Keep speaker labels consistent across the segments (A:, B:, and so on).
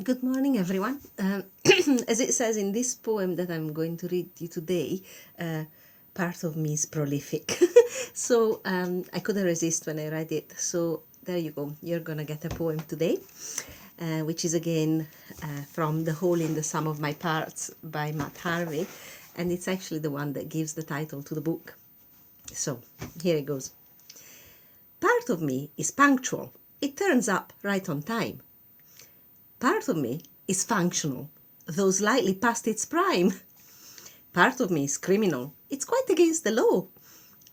A: Good morning, everyone. As it says in this poem that I'm going to read you today, part of me is prolific. So I couldn't resist when I read it. So there you go. You're going to get a poem today, which is again from The Whole in the Sum of My Parts by Matt Harvey. And it's actually the one that gives the title to the book. So here it goes. Part of me is punctual. It turns up right on time. Part of me is functional, though slightly past its prime. Part of me is criminal, it's quite against the law.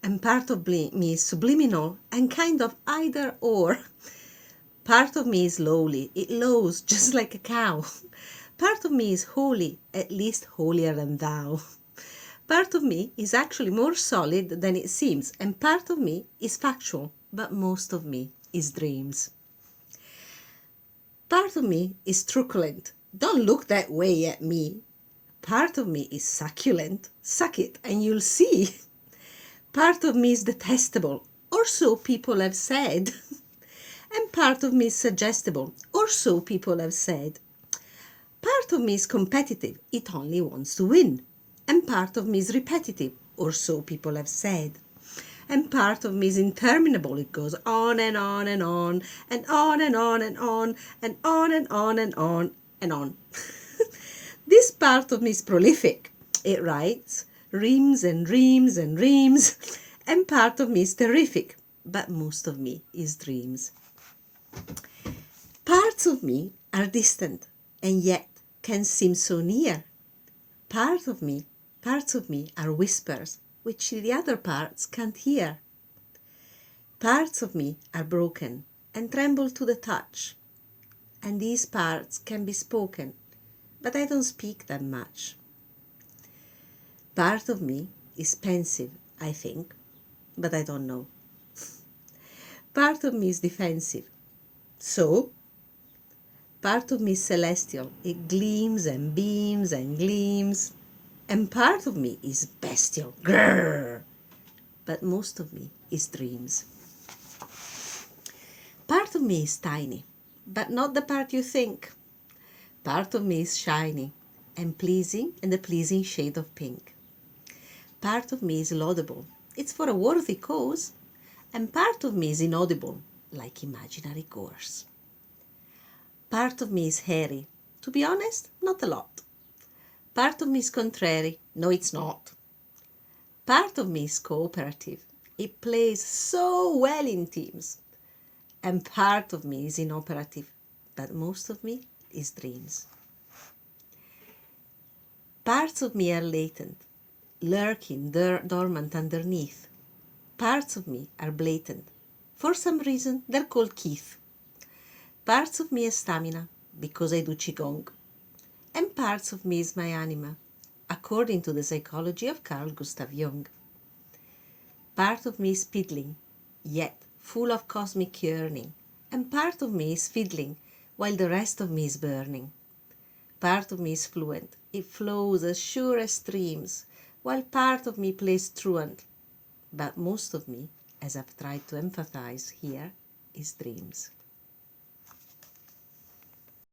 A: And part of me is subliminal and kind of either or. Part of me is lowly, it lows just like a cow. Part of me is holy, at least holier than thou. Part of me is actually more solid than it seems, and part of me is factual, but most of me is dreams. Part of me is truculent. Don't look that way at me. Part of me is succulent. Suck it and you'll see. Part of me is detestable, or so people have said. And part of me is suggestible, or so people have said. Part of me is competitive. It only wants to win. And part of me is repetitive, or so people have said. And part of me is interminable. It goes on and on and on and on and on and on and on and on and on and on. This part of me is prolific. It writes reams and reams and reams. And part of me is terrific, but most of me is dreams. Parts of me are distant and yet can seem so near. Parts of me are whispers which the other parts can't hear. Parts of me are broken and tremble to the touch, and these parts can be spoken, but I don't speak them much. Part of me is pensive, I think, but I don't know. Part of me is defensive. So, part of me is celestial. It gleams and beams and gleams. And part of me is bestial. Grrr. But most of me is dreams. Part of me is tiny, but not the part you think. Part of me is shiny and pleasing in the pleasing shade of pink. Part of me is laudable. It's for a worthy cause. And part of me is inaudible, like imaginary gorse. Part of me is hairy. To be honest, not a lot. Part of me is contrary. No, it's not. Part of me is cooperative. It plays so well in teams. And part of me is inoperative, but most of me is dreams. Parts of me are latent, lurking dormant underneath. Parts of me are blatant. For some reason, they're called Keith. Parts of me are stamina, because I do Qigong. And parts of me is my anima, according to the psychology of Carl Gustav Jung. Part of me is fiddling, yet full of cosmic yearning, and part of me is fiddling, while the rest of me is burning. Part of me is fluent, it flows as sure as streams, while part of me plays truant, but most of me, as I've tried to emphasize here, is dreams.